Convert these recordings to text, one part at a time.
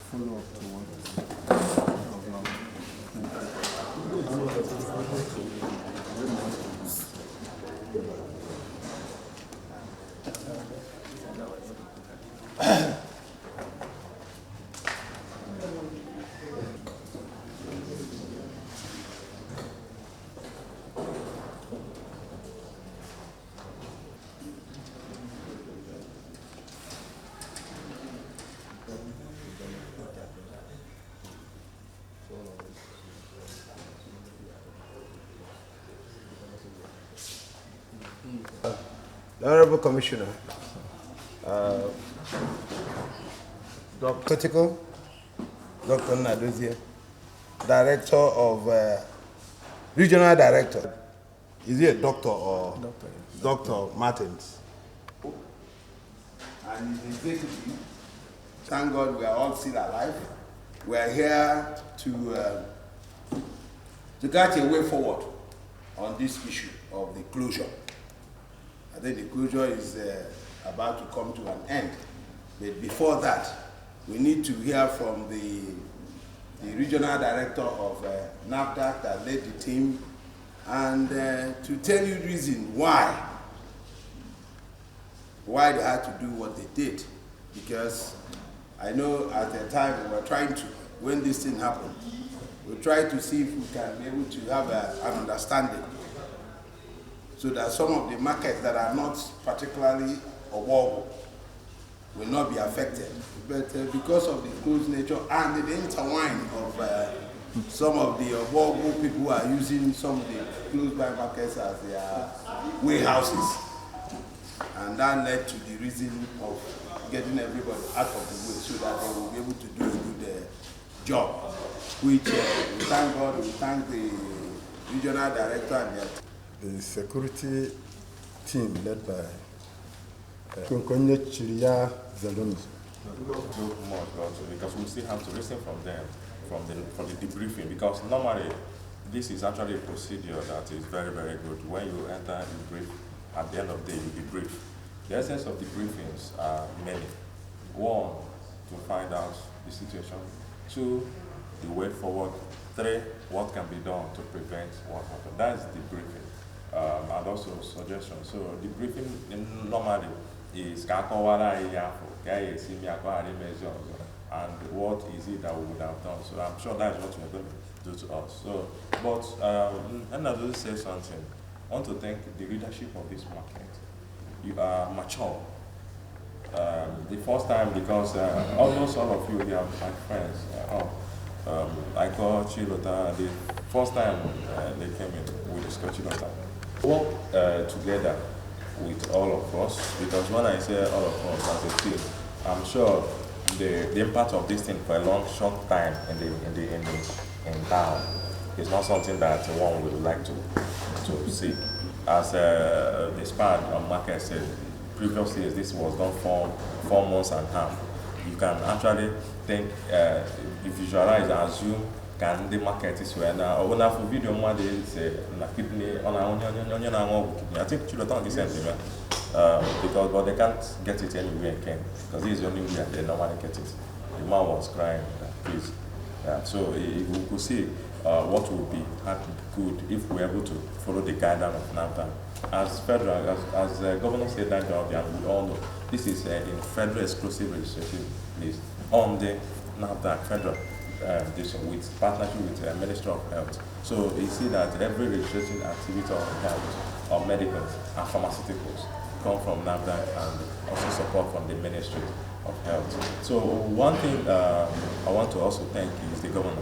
follow up to what The Honorable Commissioner, Dr. Nadozie, Director of, Regional Director. Is he a doctor or? Dr. Martins. And his executive. Thank God we are all still alive. We are here to catch a way forward on this issue of the closure. I think the closure is about to come to an end. But before that, we need to hear from the regional director of Nafdac that led the team, and to tell you the reason why they had to do what they did. Because I know at the time we were trying to, when this thing happened, we tried to see if we can be able to have an understanding, so that some of the markets that are not particularly Owogo will not be affected. But because of the close nature and the intertwine of some of the Owogo people who are using some of the close by markets as their warehouses, and that led to the reason of getting everybody out of the way so that they will be able to do a good job, which we thank God, we thank the regional director and their the security team led by Kunkonye Chiria Zaloni. Not too much, because we still have to listen from them, from the debriefing, because normally this is actually a procedure that is very, very good. When you enter, you brief, at the end of the day, you debrief. The essence of the briefings are many. One, to find out the situation. Two, the way forward. Three, what can be done to prevent what happened. That's the briefing. And also suggestions. So the briefing normally is and what is it that we would have done. So I'm sure that's what we're going to do to us. So, but and I will say something. I want to thank the leadership of this market. You are mature. The first time, because almost all of you here are my friends. I call Chilota. The first time they came in, we discussed Chilota. Work together with all of us, because when I say all of us as a team, I'm sure the impact of this thing for a long, short time in town is not something that one would like to see. As the SPAD market said, previously this was done for 4 months and a half. You can actually think, you visualize and assume, can the market is where now? When I video one day say na kidney on kidney. I think Chilota is same because but they can't get it anywhere in Kenya, because this is the only way they normally get it. The man was crying, please. So we could see what would be good if we were able to follow the guideline of NAFDAC. As federal, as Governor said that job, and we all know, this is in federal exclusive registration list on the NAFDAC federal with partnership with the Ministry of Health. So you see that every registration activity of health or medicals and pharmaceuticals come from NAFDAC and also support from the Ministry of Health. So one thing I want to also thank is the governor.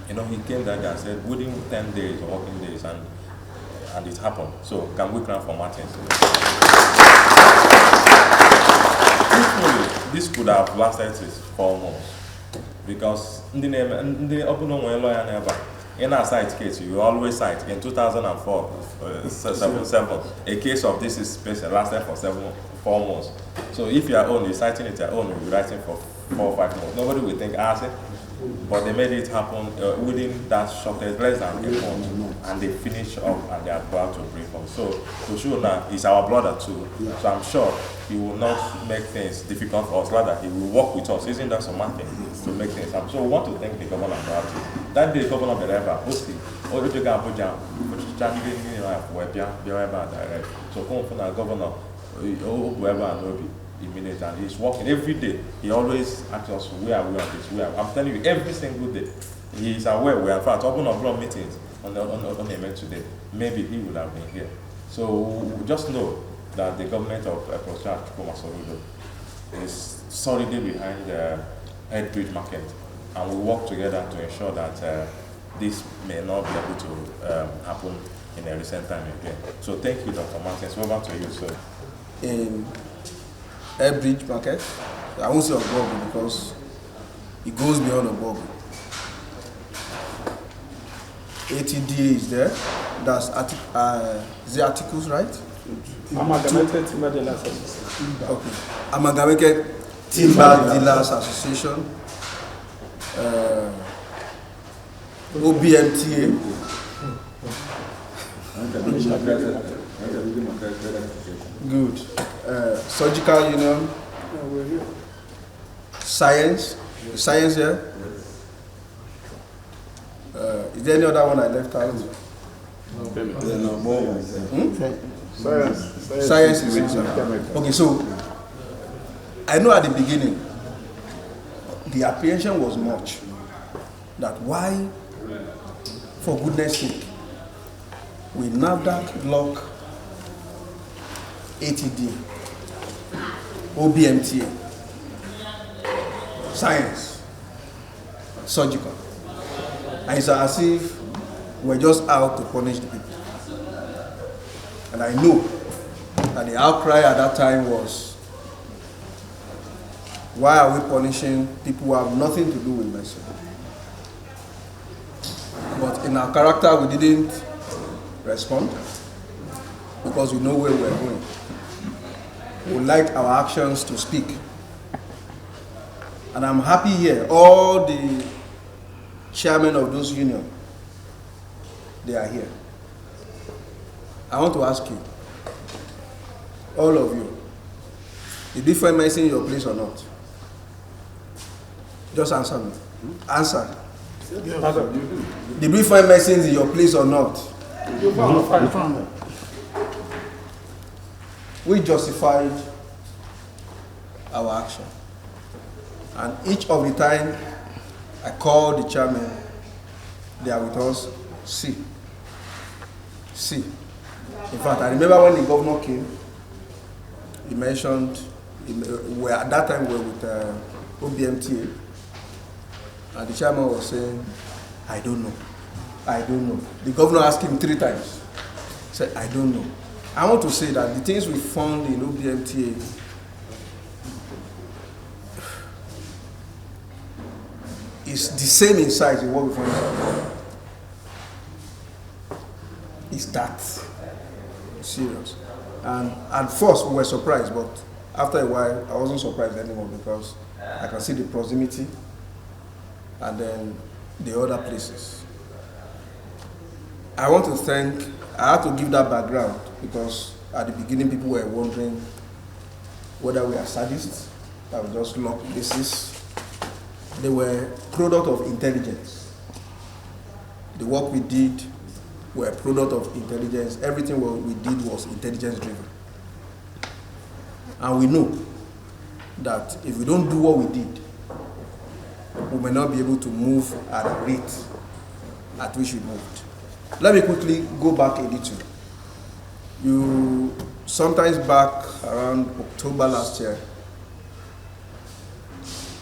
You know, he came there and said within 10 days or working days, and it happened. So can we clap for Martin? This could have lasted 4 months, because in our site case, you always cite in 2004, 7, a case of this is special, lasted for 4 months. So if you are only citing it your own, you'll be writing for 4 or 5 months. Nobody will think, But they made it happen within that short, less than a month, and they finished up and they are about to bring home. So to show that he's our brother too. Yeah. So I'm sure he will not make things difficult for us. Rather, he will work with us. Isn't that some thing to make things happen? So we want to thank the governor about it. That day, Governor Beleva, mostly, all the guys put down, so come from the governor, whoever and immediate, and he's working every day. He always asks us, where are we on this? I'm telling you, every single day, he is aware. We are in fact open up meetings on the event today. Maybe he would have been here. So just know that the government of Professor Chukwuma is solidly behind the Head Bridge Market, and we work together to ensure that this may not be able to happen in a recent time again. So thank you, Dr. Martins. Over to you, sir. In Head Bridge Market, I won't say a bubble because it goes beyond a bubble. ATDA is there. That's the articles, right? Amalgamated Timber Dealers Association. Okay. Amalgamated Timber Dealers Association. OBMTA. Good. Surgical Union. Science. Science here. Is there any other one I left out? Science is inside. Okay, so I know at the beginning the apprehension was much that why, for goodness sake, we Nafdac block ATD, OBMTA, science, surgical. And it's as if we're just out to punish the people. And I know that the outcry at that time was, why are we punishing people who have nothing to do with medicine? But in our character, we didn't respond because we know where we're going. We would like our actions to speak. And I'm happy here, all the chairmen of those unions, they are here. I want to ask you, all of you, did you find medicine in your place or not? Just answer me. Answer. Did we find medicines in your place or not? You found. We justified our action. And each of the time I call the chairman, they are with us. See. In fact, I remember when the governor came, he mentioned, at that time we were with OBMTA, and the chairman was saying, I don't know. The governor asked him 3 times. He said, I don't know. I want to say that the things we found in OBMTA is the same in size in what we found in It's that serious. And first we were surprised, but after a while I wasn't surprised anymore because I can see the proximity and then the other places. I want to thank, I had to give that background because at the beginning people were wondering whether we are sadists, that we just lock places. They were product of intelligence. The work we did were a product of intelligence. Everything we did was intelligence driven. And we know that if we don't do what we did, we may not be able to move at a rate at which we moved. Let me quickly go back a little. Sometimes back around October last year,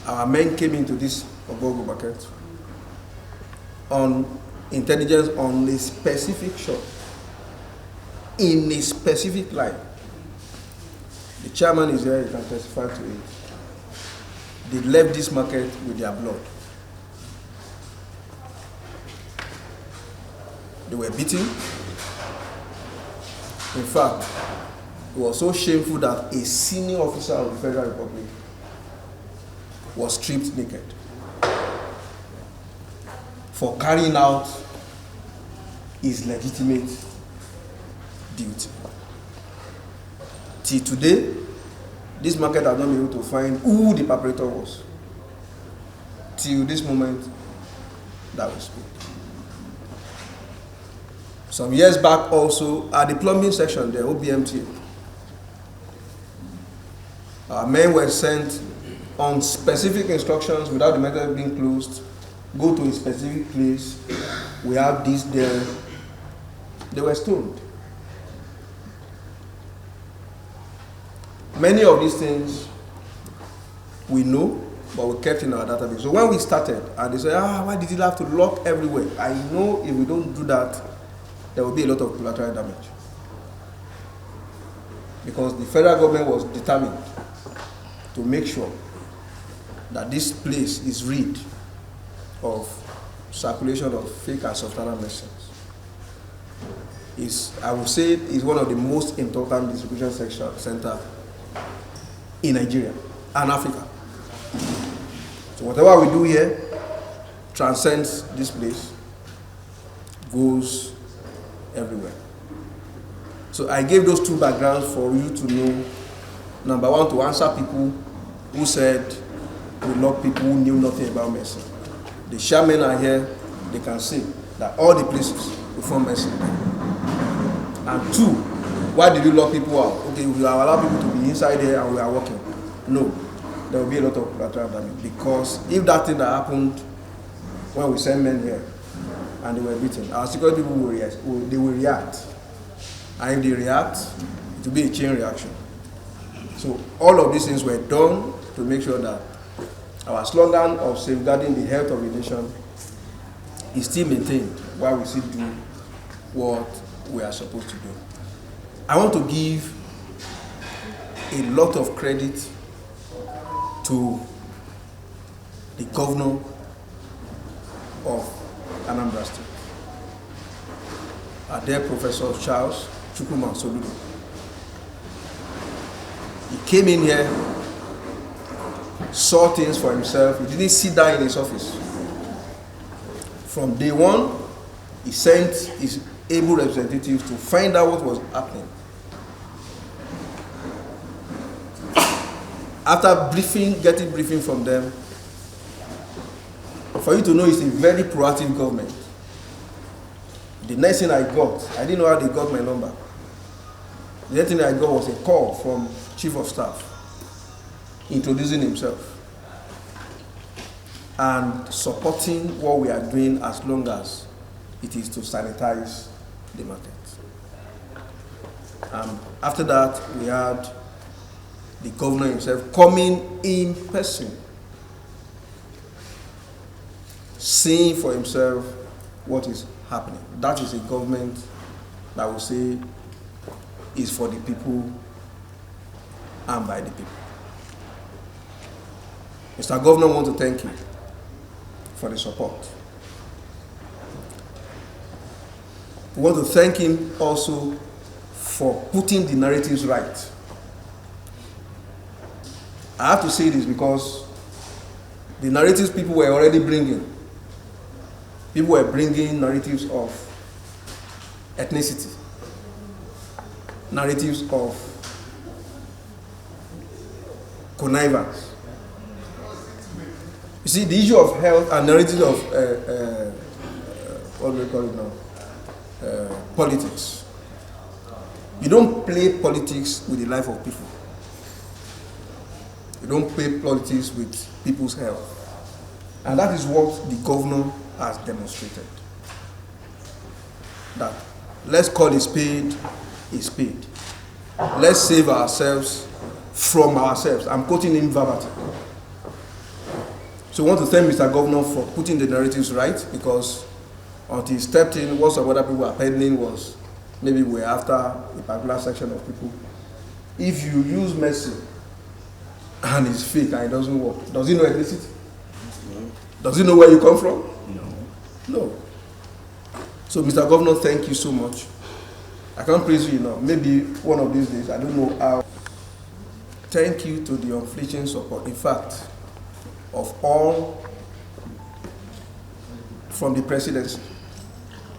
our men came into this Ogogo market on intelligence on a specific shop, in a specific line. The chairman is here, he can testify to it. They left this market with their blood. They were beaten. In fact, it was so shameful that a senior officer of the Federal Republic was stripped naked. for carrying out his legitimate duty. Till today, this market has not been able to find who the perpetrator was. Till this moment that we speak. Some years back also, at the plumbing section there, OBMT, our men were sent on specific instructions without the market being closed. Go to a specific place. We have this there. They were stoned. Many of these things we know, but we kept in our database. So when we started, and they said, why did you have to lock everywhere? I know if we don't do that, there will be a lot of collateral damage. Because the federal government was determined to make sure that this place is rid of circulation of fake and substandard medicines. I would say, is one of the most important distribution center in Nigeria and Africa. So whatever we do here transcends this place, goes everywhere. So I gave those two backgrounds for you to know. Number one, to answer people who said we lock people who knew nothing about medicine. The chairmen are here, they can see that all the places we form medicine. And two, why did you lock people out? Okay, we allow people to be inside here and we are working. No, there will be a lot of collateral damage, because if that thing that happened when we sent men here and they were beaten, our security people will react. And if they react, it will be a chain reaction. So all of these things were done to make sure that our slogan of safeguarding the health of the nation is still maintained while we still do what we are supposed to do. I want to give a lot of credit to the governor of Anambra State, our dear Professor Charles Chukwuma Soludo. He came in here, saw things for himself. He didn't sit down in his office. From day one, he sent his able representatives to find out what was happening. After getting briefing from them, for you to know, it's a very proactive government. The next thing I didn't know how they got my number. The next thing I got was a call from Chief of Staff introducing himself and supporting what we are doing as long as it is to sanitize the market. After that, we had the governor himself coming in person, seeing for himself what is happening. That is a government that will say is for the people and by the people. Mr. Governor, I want to thank you for the support. We want to thank him also for putting the narratives right. I have to say this because the narratives people were already bringing. People were bringing narratives of ethnicity, narratives of connivance. You see, the issue of health and narratives of what do we call it now? Politics. You don't play politics with the life of people. You don't play politics with people's health. And that is what the governor has demonstrated. That let's call a spade a spade. Let's save ourselves from ourselves. I'm quoting him verbatim. So I want to thank Mr. Governor for putting the narratives right, because until he stepped in, what some other people were peddling was maybe we're after a particular section of people. If you use medicine and it's fake and it doesn't work, does he know ethnicity? No. Does he know where you come from? No. So Mr. Governor, thank you so much. I can't praise you enough. Maybe one of these days, I don't know how. Thank you to the unflinching support. In fact, of all from the presidency.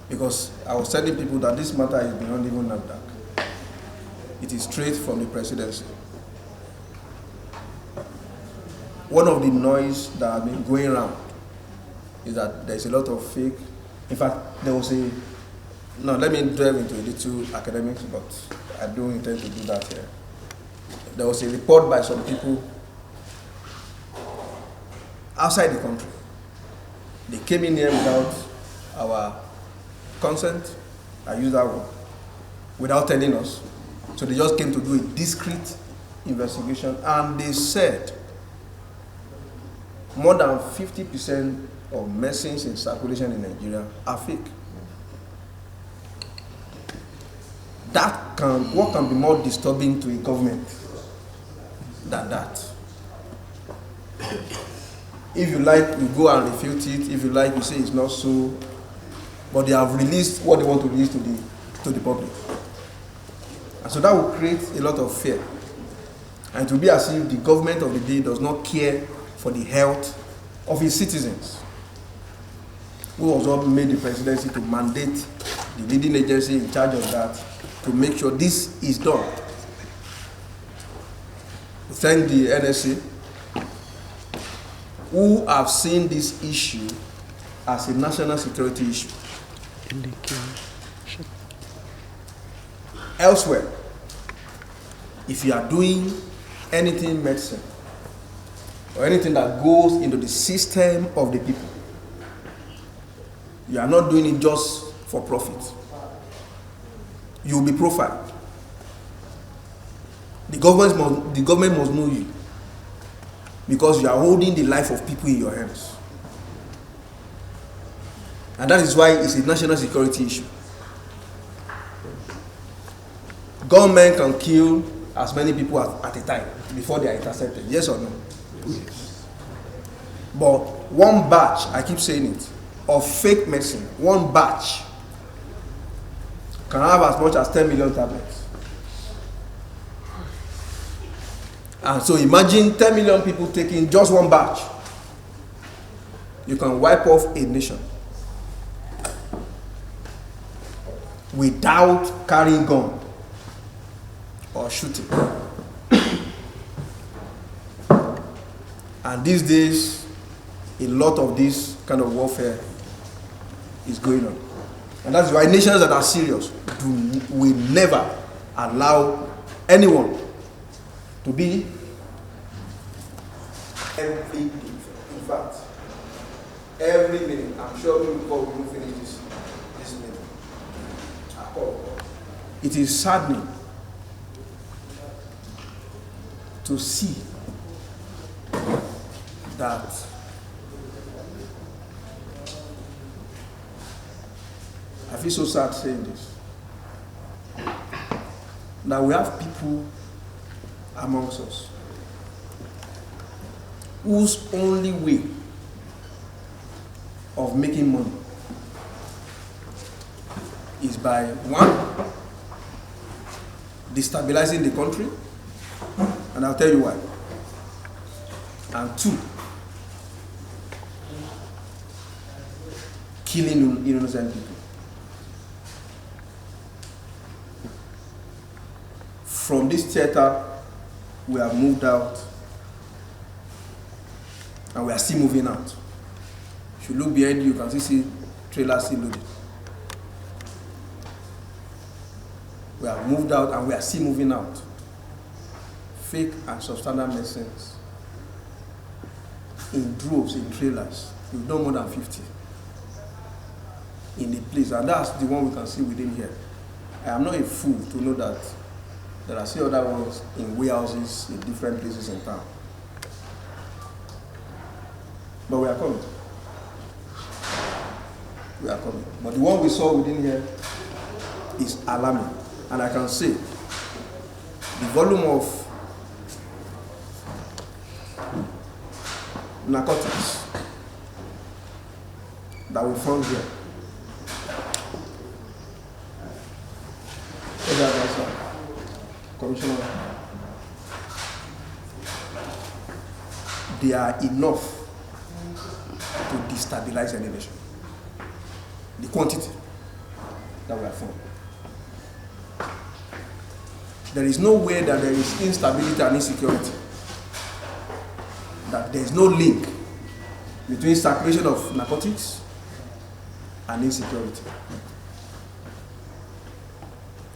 Because I was telling people that this matter is beyond even Nafdac. It is straight from the presidency. One of the noise that has been going around is that there's a lot of fake. In fact, there was a, no, let me delve into a little academics, but I don't intend to do that here. There was a report by some people outside the country. They came in here without our consent, I use that word, without telling us. So they just came to do a discreet investigation, and they said more than 50% of medicines in circulation in Nigeria are fake. What can be more disturbing to a government than that? If you like, you go and refute it. If you like, you say it's not so. But they have released what they want to release to the public. And so that will create a lot of fear. And it will be as if the government of the day does not care for the health of its citizens. Who also made the presidency to mandate the leading agency in charge of that to make sure this is done. We thank the NSA, who have seen this issue as a national security issue. Elsewhere, if you are doing anything medicine or anything that goes into the system of the people, you are not doing it just for profit. You will be profiled. The government must know you because you are holding the life of people in your hands. And that is why it's a national security issue. Government can kill as many people at a time before they are intercepted. Yes or no? Yes. But one batch, I keep saying it, of fake medicine, one batch can have as much as 10 million tablets. And so imagine 10 million people taking just one batch. You can wipe off a nation without carrying gun or shooting. And these days, a lot of this kind of warfare is going on. And that's why nations that are serious will never allow anyone to be every day. In fact, every minute, I'm sure before we will finish this minute. It is saddening to see that I feel so sad saying this, that we have people amongst us whose only way of making money is by, one, destabilizing the country, and I'll tell you why, and two, killing innocent people. From this theater, we have moved out, and we are still moving out. If you look behind you, you can see trailers still loaded. We have moved out, and we are still moving out. Fake and substandard medicines in droves, in trailers, with no more than 50 in the place, and that's the one we can see within here. I am not a fool to know that there are still other ones in warehouses in different places in town. But we are coming. We are coming. But the one we saw within here is alarming. And I can say the volume of narcotics that we found here. Commissioner, they are enough to destabilize any nation. the quantity that we have found. There is no way that there is instability and insecurity, that there is no link between circulation of narcotics and insecurity.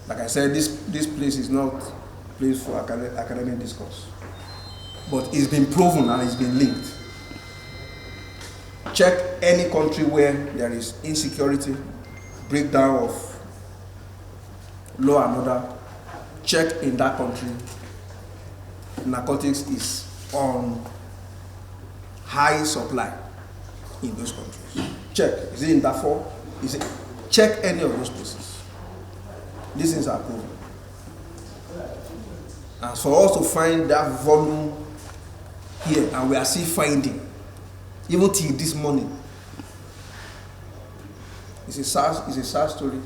Like I said, this place is not a place for academic discourse, but it's been proven and it's been linked. Check any country where there is insecurity, breakdown of law and order. Check in that country, narcotics is on high supply in those countries. Check, is it in Darfur? Check any of those places. These things are proven. And for us to find that volume here, and we are still finding, even till this morning, it's a sad story.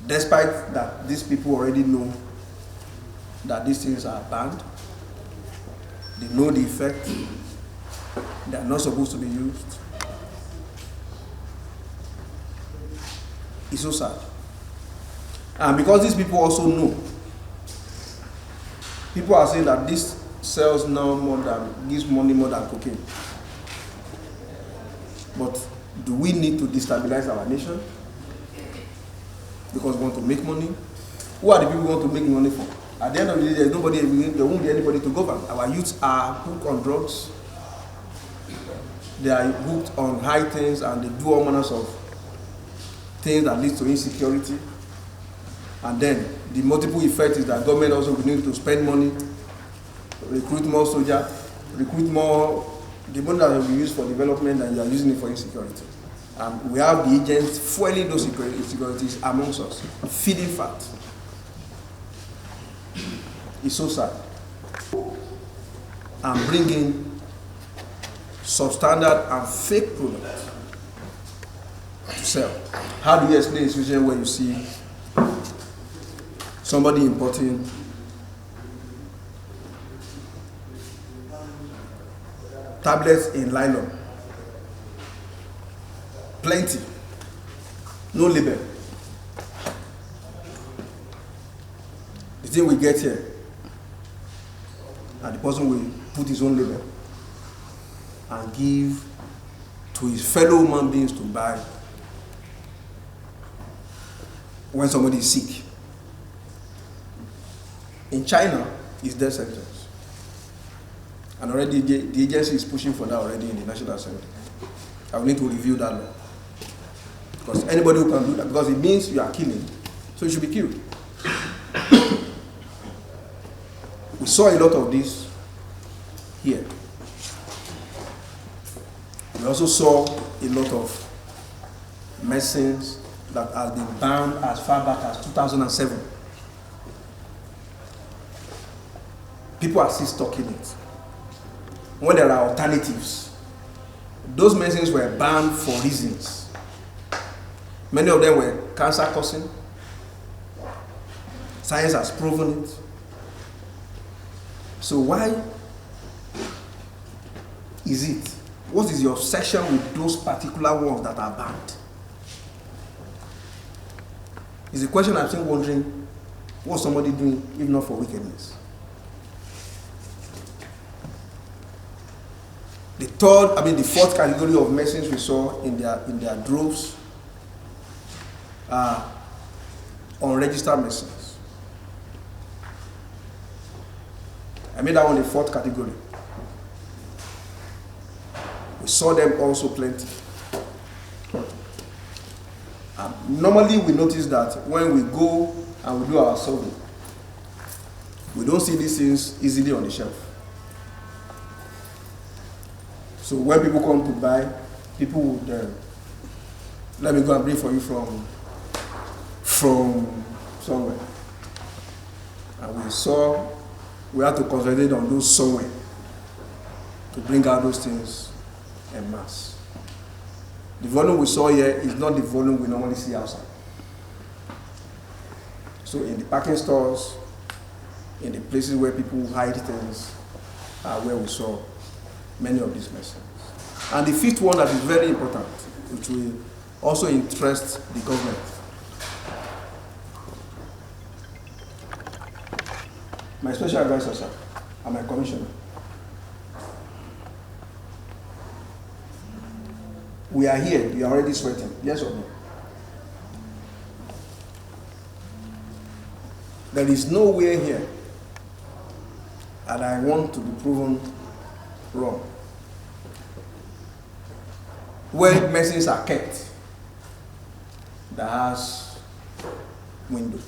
Despite that these people already know that these things are banned, they know the effect, they are not supposed to be used. It's so sad. And because these people also know, people are saying that this sells now gives money more than cocaine. But do we need to destabilize our nation because we want to make money? Who are the people we want to make money for? At the end of the day, there won't be anybody to govern. Our youths are hooked on drugs. They are hooked on high things, and they do all manners of things that lead to insecurity. And then the multiple effect is that government also will need to spend money, recruit more soldiers, recruit more. The money that will be used for development, and you are using it for insecurity. And we have the agents fueling those insecurities amongst us, feeding fat. It's so sad. And bringing substandard and fake products to sell. How do you explain a situation where you see somebody importing tablets in nylon? Plenty. No label. The thing we get here, and the person will put his own label and give to his fellow human beings to buy when somebody is sick. In China, it's death sentence. And already the agency is pushing for that already in the National Assembly. I will need to review that law. Because anybody who can do that, because it means you are killing, so you should be killed. We saw a lot of this here. We also saw a lot of medicines that have been banned as far back as 2007. People are still stocking it. When there are alternatives, those medicines were banned for reasons. Many of them were cancer causing. Science has proven it. So why is it? What is your obsession with those particular ones that are banned? It's a question I'm still wondering, what's somebody doing if not for wickedness? The fourth category of medicines we saw in their droves are unregistered medicines. I made that one the fourth category. We saw them also plenty. Normally we notice that when we go and we do our survey, we don't see these things easily on the shelf. So when people come to buy, people would, let me go and bring for you from somewhere. And we had to concentrate on those somewhere to bring out those things en masse. The volume we saw here is not the volume we normally see outside. So in the parking stores, in the places where people hide things, are where we saw many of these medicines. And the fifth one that is very important, which we also interest the government. My special advisor, sir, and my commissioner. We are here, you are already sweating, yes or no? There is nowhere here, and I want to be proven wrong, where medicines are kept that has window,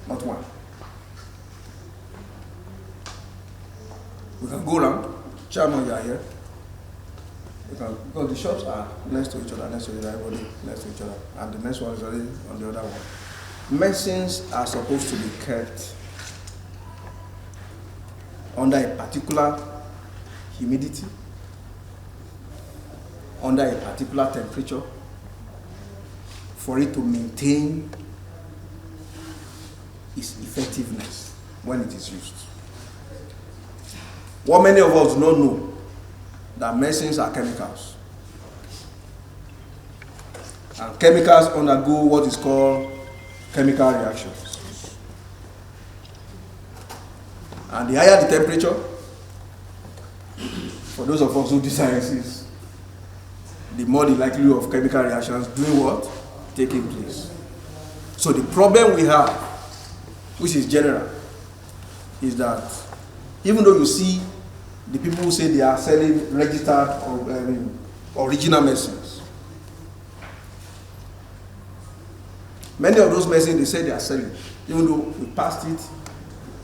not one. We can go around, chairman, you are here. You can, because the shops are next to each other, everybody next to each other, and the next one is already on the other one. Medicines are supposed to be kept under a particular humidity, under a particular temperature, for it to maintain its effectiveness when it is used. What many of us do not know, that medicines are chemicals. And chemicals undergo what is called chemical reactions. And the higher the temperature, for those of us who do sciences, the more the likelihood of chemical reactions doing what? Taking place. So the problem we have, which is general, is that even though you see the people who say they are selling registered or original medicines, many of those medicines they say they are selling, even though we passed it,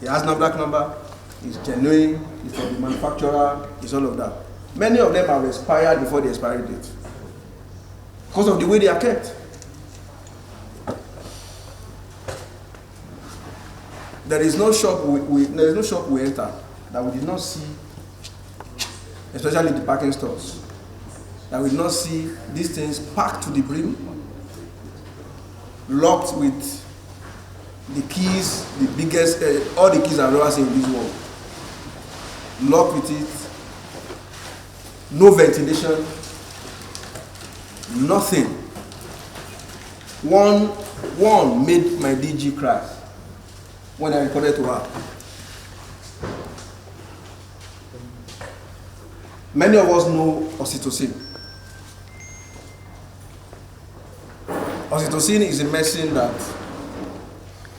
it has Nafdac number, it's genuine, it's from the manufacturer, it's all of that. Many of them have expired before the expiry date because of the way they are kept. There is no shop we enter that we did not see, especially the packing stores, that we did not see these things packed to the brim, locked with the keys, the biggest, all the keys I've ever seen in this world, locked with it, no ventilation, nothing. One made my DG cry when I reported to her. Many of us know oxytocin. Oxytocin is a medicine that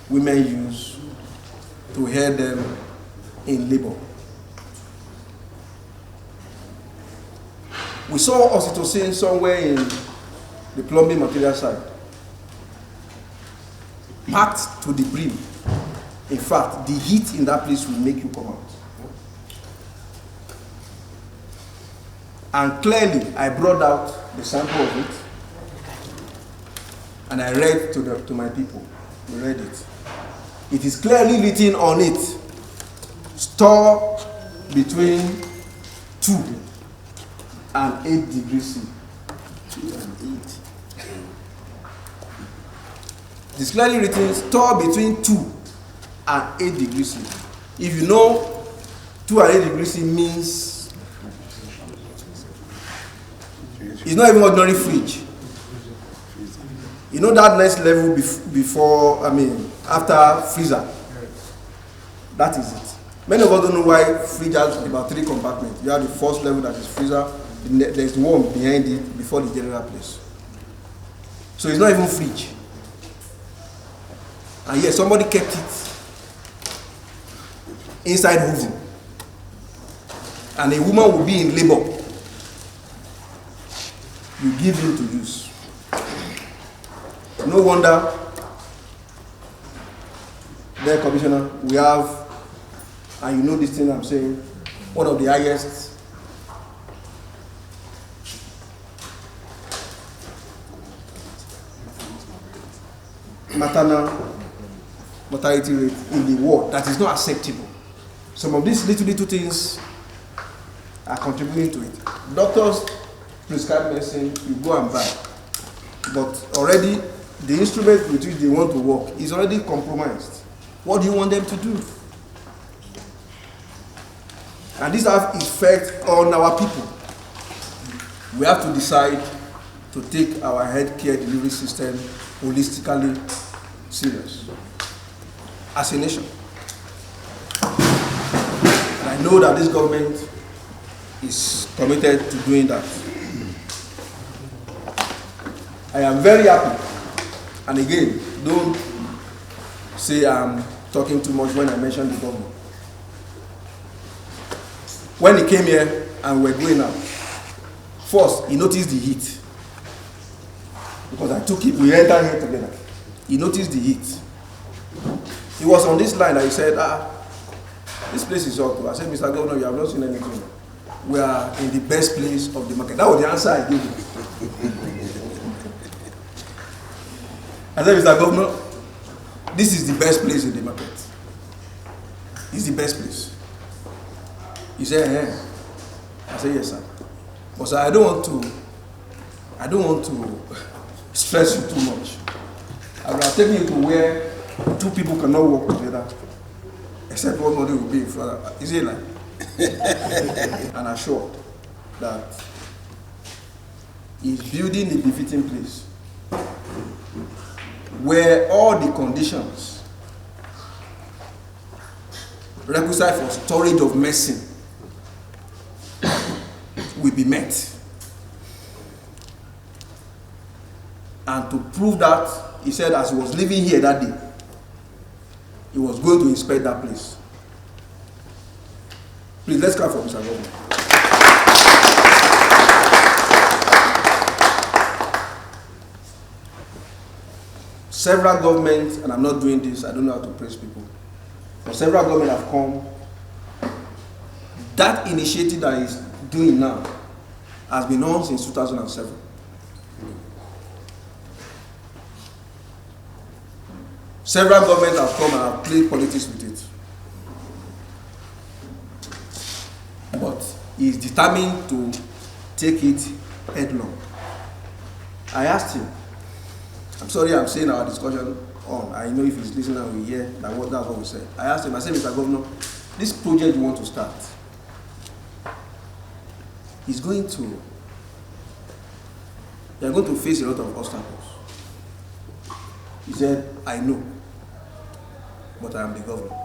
women use to help them in labor. We saw oxytocin somewhere in the plumbing material side, packed to the brim. In fact, the heat in that place will make you come out. And clearly, I brought out the sample of it, and I read to my people. We read it. It is clearly written on it, store between 2 and 8 degrees C. 2 and 8. It is clearly written, store between 2 and 8 degrees C. If you know 2 and 8 degrees C means it's not even ordinary fridge. You know that next level after freezer. That is it. Many of us don't know why fridge has about 3 compartments. You have the first level that is freezer, there's one behind it before the general place. So it's not even fridge. And yes, somebody kept it inside oven. And a woman will be in labor. You give him to use. No wonder, there, Commissioner, we have, and you know this thing I'm saying, one of the highest maternal mortality rate in the world. That is not acceptable. Some of these little things are contributing to it. Doctors prescribe medicine, you go and buy. But already, the instrument with which they want to work is already compromised. What do you want them to do? And this has effect on our people. We have to decide to take our healthcare delivery system holistically serious as a nation. And I know that this government is committed to doing that. I am very happy, and again, don't say I'm talking too much when I mention the governor. When he came here and we were going out, first he noticed the heat, because I took it, we entered here together. He noticed the heat. He was on this line and he said, this place is hot. I said, Mr. Governor, you have not seen anything. We are in the best place of the market. That was the answer I gave him. I said, Mr. Governor, this is the best place in the market. It's the best place. He said, I said, yes, sir. But sir, I don't want to stress you too much. I will take you to where two people cannot work together, except one body will be in front of. Is it like? And assured that he's building a befitting place where all the conditions requisite for storage of medicine will be met. And to prove that, he said as he was living here that day, he was going to inspect that place. Please, let's clap for Mr. Governor. Several governments, and I'm not doing this, I don't know how to praise people, but several governments have come. That initiative that he's doing now has been on since 2007. Several governments have come and have played politics with it. But he is determined to take it headlong. I asked him, I'm sorry I'm saying our discussion on, I know if he's listening and we hear that's what we said. I asked him, I said, Mr. Governor, this project you want to start, you're going to face a lot of obstacles. He said, I know, but I am the governor.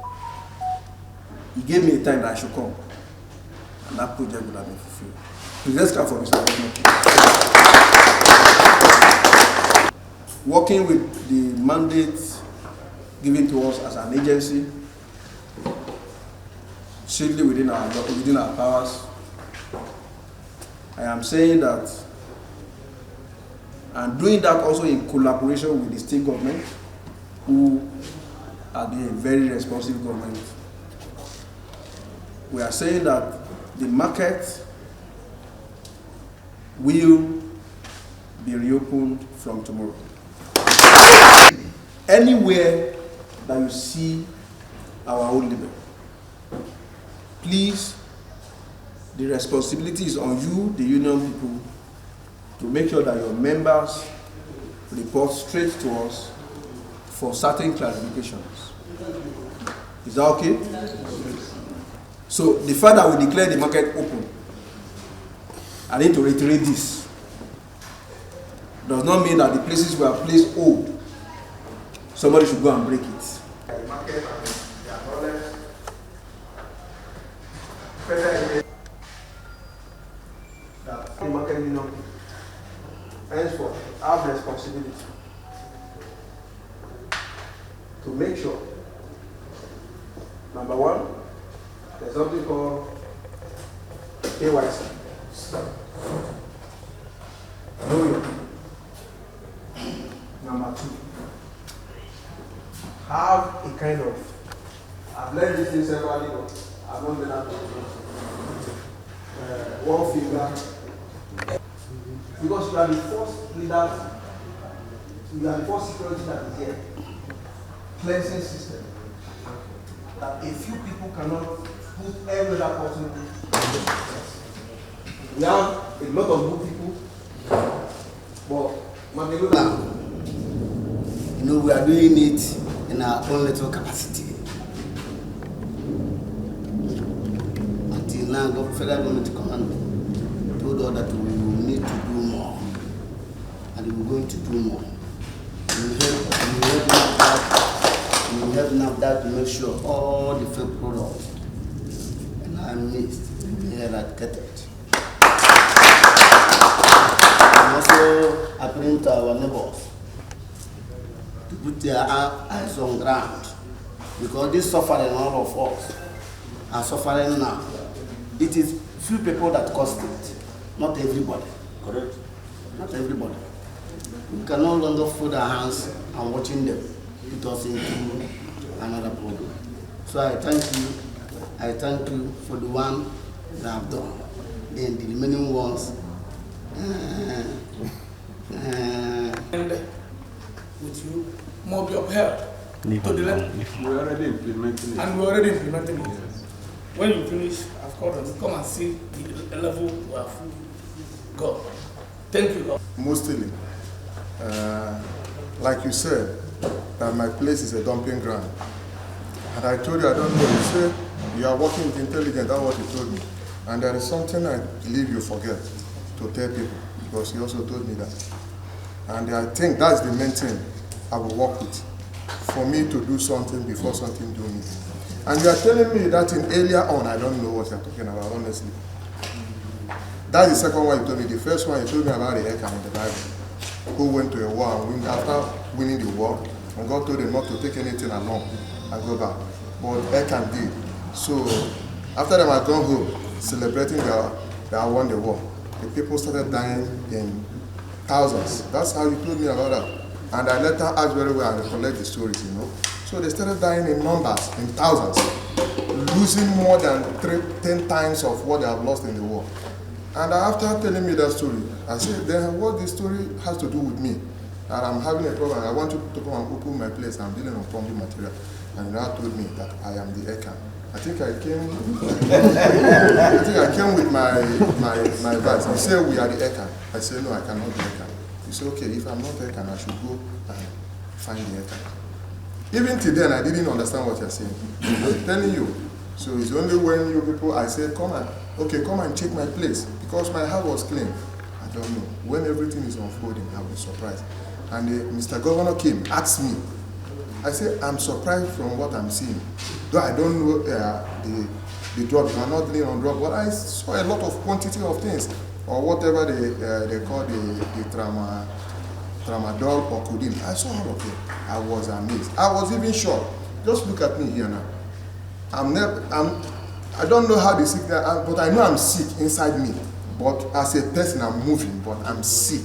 He gave me a time that I should come, and that project would have been fulfilled. Please, let's clap for Mr. Governor. Working with the mandate given to us as an agency, strictly within our powers, I am saying that, and doing that also in collaboration with the state government, who are being a very responsive government. We are saying that the market will be reopened from tomorrow. Anywhere that you see our own labor, please, the responsibility is on you, the union people, to make sure that your members report straight to us for certain clarifications. Is that okay? So the fact that we declare the market open, I need to reiterate this, does not mean that the places where placed old, somebody should go and break it. The market and their knowledge, that the market union henceforth have responsibility to make sure, number one, there's something called KYC. Know your people. Number two, have a kind of, I've learned this thing severally, but I've not been able to one finger. Because you are the first leaders, you are the first security that is here. Cleansing system. That a few people cannot put every other person. We have a lot of good people, but now, we are doing it in our own little capacity. Until now, the federal government command told us that we will need to do more. and we're going to do more. We have Nafdac to make sure all the fake products and our mixed will be eradicated. I'm also appealing to our neighbors to put their eyes on ground, because this suffering, all of us are suffering now. It is few people that caused it, not everybody. Correct. Not everybody. We can no longer fold our hands and watching them put us into another problem. So I thank you for the one that I've done. Then the remaining ones, And with you, more be upheld to the level. We're already implementing it. And we're already implementing it. When you finish, of course, come and see the level we have got. Thank you, God. Mostly, like you said, that my place is a dumping ground. And I told you, I don't know, you said you are working with intelligence, that's what you told me. And there is something I believe you forget to tell people, because you also told me that. And I think that's the main thing I will work with, for me to do something before something do me. And you are telling me that in earlier on, I don't know what you're talking about, honestly. That's the second one you told me. The first one you told me about the Achan in the Bible, who went to a war and after winning the war, and God told him not to take anything along and go back. But Achan did. So after them had gone home, celebrating they had won the war, the people started dying in thousands. That's how you told me about that. And I later asked very well and recollect the stories, you know. So they started dying in numbers, in thousands, losing more than 10 times of what they have lost in the war. And after telling me that story, I said, then what this story has to do with me? That I'm having a problem, I want you to come and open my place, I'm dealing with plumbing material. And you now told me that I am the Achan. I think I came with my advice. You say we are the Achan. I said, no, I cannot be Achan. You say, okay, if I'm not Achan, I should go and find the Achan. Even till then, I didn't understand what you're saying. I'm telling you. So it's only when you people, I said, come and check my place, because my house was clean. I don't know. When everything is unfolding, I was surprised. And Mr. Governor came, asked me. I said, I'm surprised from what I'm seeing. Though I don't know the drug, I'm not dealing on drug, but I saw a lot of quantity of things, or whatever they call the tramadol or codeine. I saw all of it. I was amazed. I was even shocked. Just look at me here now. I don't know how the sickness, but I know I'm sick inside me. But as a person, I'm moving, but I'm sick.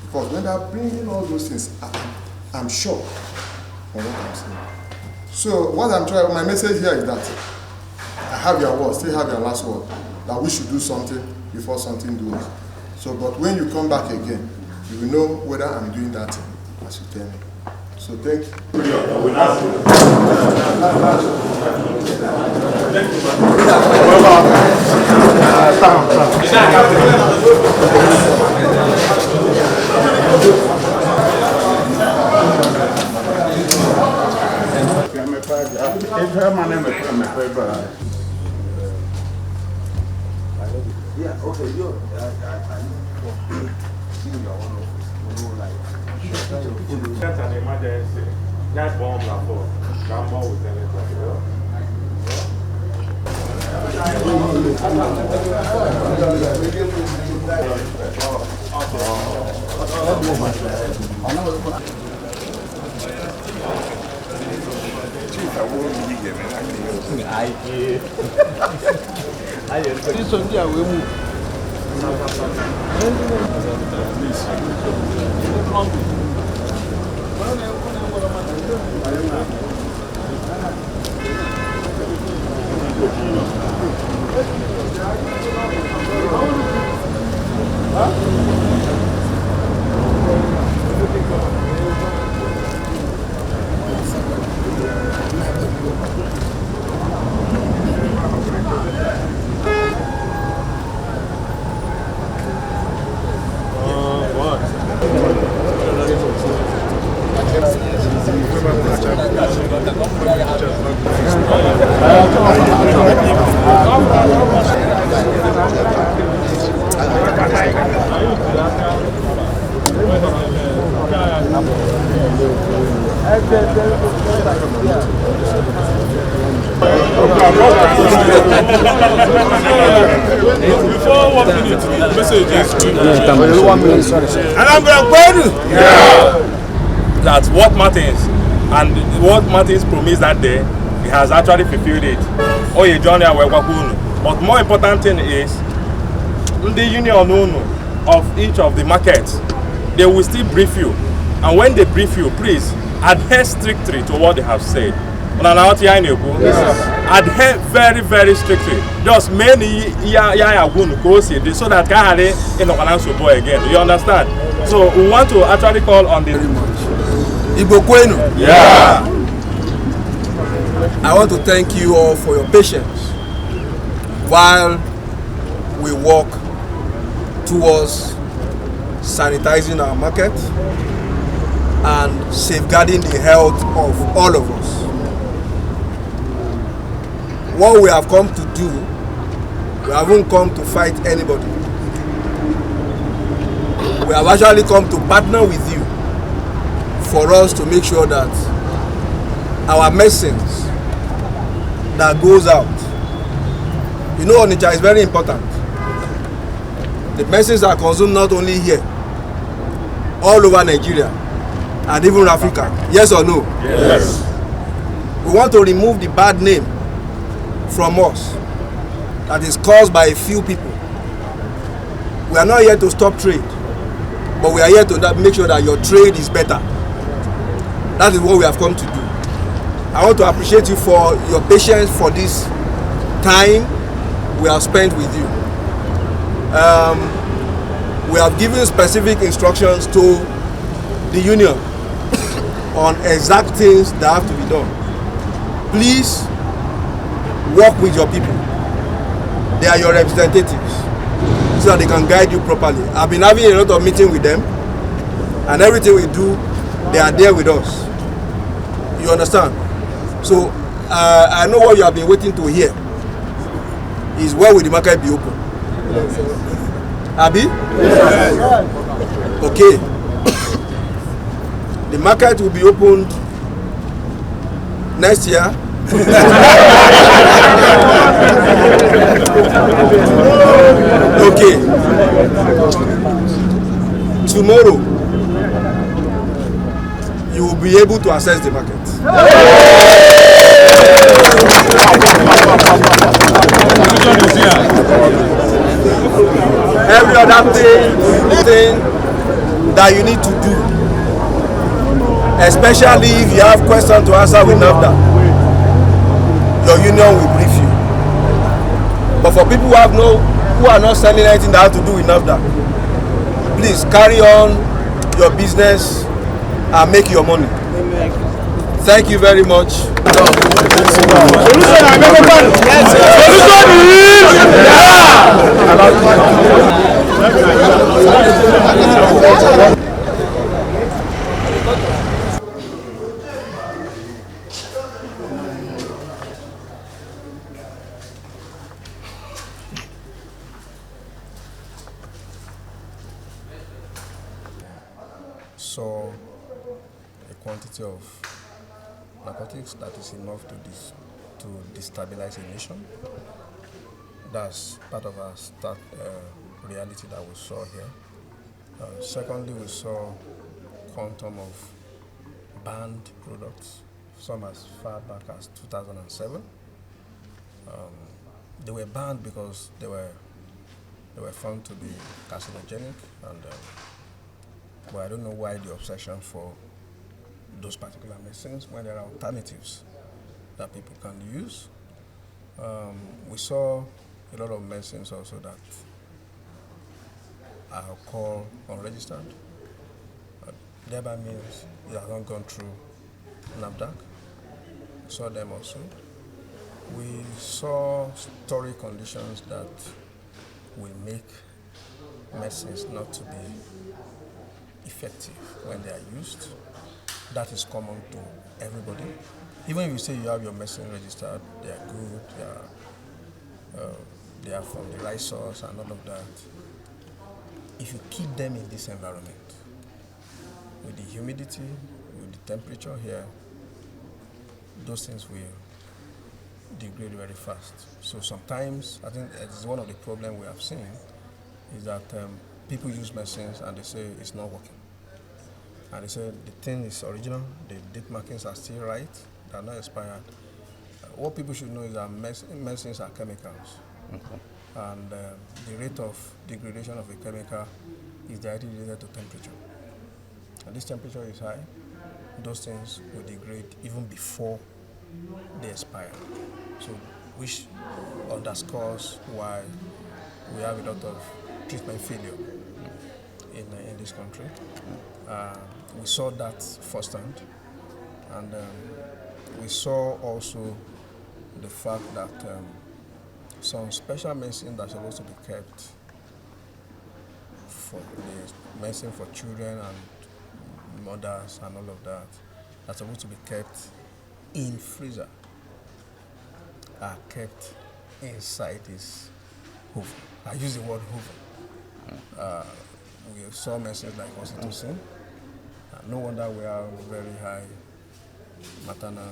Because when they're bringing all those things, I'm shocked on what I'm saying. So what I'm trying, my message here is that I have your word, still have your last word, that we should do something before something does. So, but when you come back again, you will know whether I'm doing that thing, as you tell me. So thank you. Yeah, okay, That's an emergency. That bomb la for. Grandma will tell it like Thank you. That's what Martins, and what Martins promised that day, he has actually fulfilled it. Oh, you join there, but more important thing is the union of each of the markets. They will still brief you, and when they brief you, please adhere strictly to what they have said. Adhere very, very strictly. Just many so that boy again. You understand? So we want to actually call on the Yeah. I want to thank you all for your patience while we walk towards sanitizing our market and safeguarding the health of all of us. What we have come to do, we haven't come to fight anybody. We have actually come to partner with you for us to make sure that our message that goes out, you know, Onitsha is very important. The messages are consumed not only here, all over Nigeria and even Africa. Yes or no? Yes. We want to remove the bad name from us that is caused by a few people. We are not here to stop trade, but we are here to make sure that your trade is better. That is what we have come to do. I want to appreciate you for your patience for this time we have spent with you. We have given specific instructions to the union on exact things that have to be done. Please work with your people. They are your representatives, so that they can guide you properly. I've been having a lot of meetings with them, and everything we do, they are there with us. You understand? So I know what you have been waiting to hear is when will the market be open? Abi? Yes. Okay. The market will be opened next year. Okay. Tomorrow, you will be able to access the market. Every other thing that you need to do, especially if you have questions to answer with Nafdac, your union will brief you. But for people who are not selling anything that has to do with Nafdac, please carry on your business and make your money. Thank you very much. Saw a quantity of narcotics that is enough to destabilize a nation. That's part of our reality that we saw here. Secondly, we saw quantum of banned products, some as far back as 2007. They were banned because they were found to be carcinogenic, and but I don't know why the obsession for those particular medicines when there are alternatives that people can use. We saw a lot of medicines also that are called unregistered. Thereby means it has not gone through Nafdac. We saw them also. We saw storage conditions that will make medicines not to be effective when they are used. That is common to everybody. Even if you say you have your medicine registered, they are good, they are from the right source and all of that. If you keep them in this environment, with the humidity, with the temperature here, those things will degrade very fast. So sometimes, I think it's one of the problems we have seen is that people use medicines and they say it's not working. And they say the thing is original, the date markings are still right, they are not expired. What people should know is that medicines are chemicals. Okay. And the rate of degradation of a chemical is directly related to temperature. And this temperature is high, those things will degrade even before they expire. So, which underscores why we have a lot of treatment failure in this country. We saw that firsthand, and we saw also the fact that some special medicine that's supposed to be kept for the medicine for children and mothers and all of that, that's supposed to be kept in freezer, are kept inside this oven. I use the word oven. We saw medicines like oxytocin. No wonder we have very high maternal.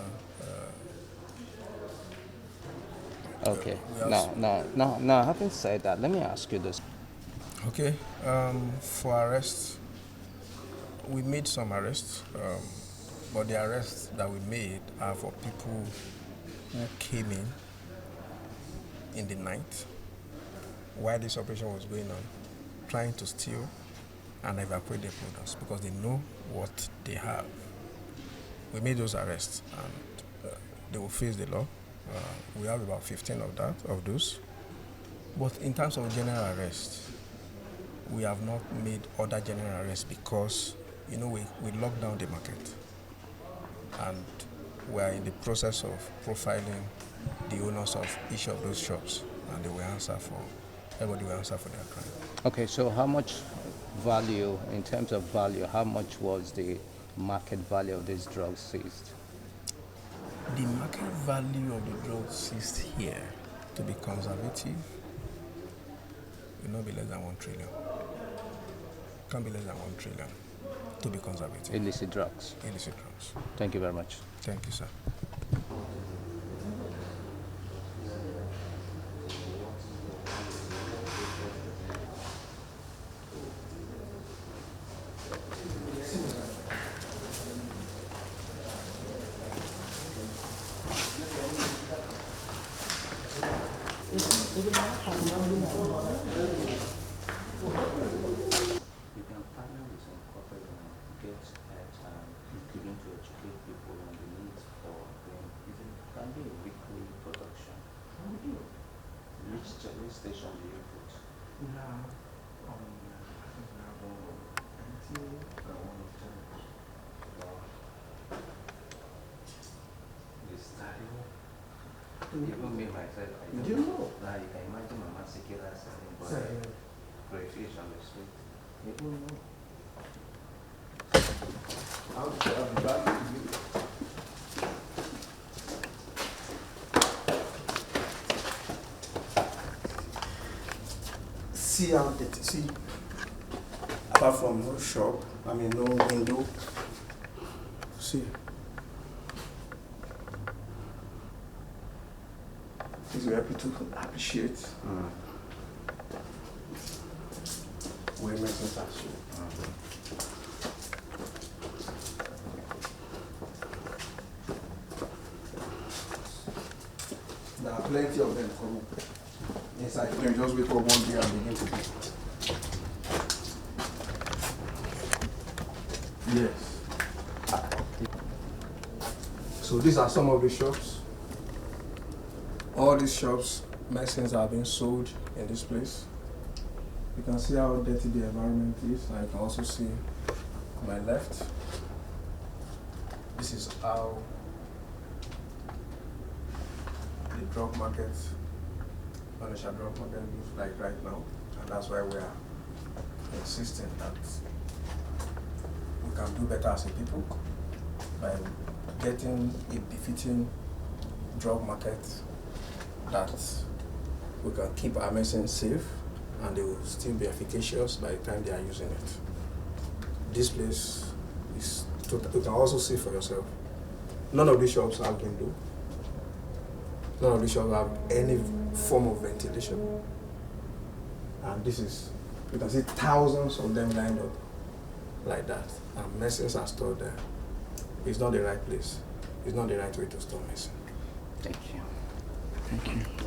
Okay. Now, having said that, let me ask you this. Okay. For arrests, we made some arrests, but the arrests that we made are for people who came in the night while this operation was going on, trying to steal and evacuate the products because they know what they have. We made those arrests and they will face the law. We have about 15 of those. But in terms of general arrest, we have not made other general arrests because, we locked down the market. And we are in the process of profiling the owners of each of those shops, and everybody will answer for their crime. Okay, so how much value, in terms of value, how much was the market value of these drugs seized? The market value of the drugs seized here, to be conservative, will not be less than 1 trillion. Can't be less than 1 trillion, to be conservative. Illicit drugs? Illicit drugs. Thank you very much. Thank you, sir. You can partner with some corporate and get giving to educate people on the needs for them. It can be a weekly production. How do you? Which station do you put? We have, I think we have NTA and one of church. The stadium. Even me myself, I don't know. Now you can imagine Mama Sekira selling crayfish on the street. You don't know. I'll be back with you. See how dirty, see, apart from no shop, no window, see. Please be happy to appreciate where medicines are sold. There are plenty of them coming inside. You can just wake up one day and begin to do it. Yes. So these are some of the shops. All these shops, medicines are being sold in this place. You can see how dirty the environment is, and you can also see on my left. This is how the drug market, Onitsha drug market looks like right now, and that's why we are insisting that we can do better as a people by getting a befitting drug market that we can keep our medicine safe and they will still be efficacious by the time they are using it. This place is total. You can also see for yourself. None of these shops have window. None of these shops have any form of ventilation. And this is You can see thousands of them lined up like that. And medicines are stored there. It's not the right place. It's not the right way to store medicine. Thank you. Thank you.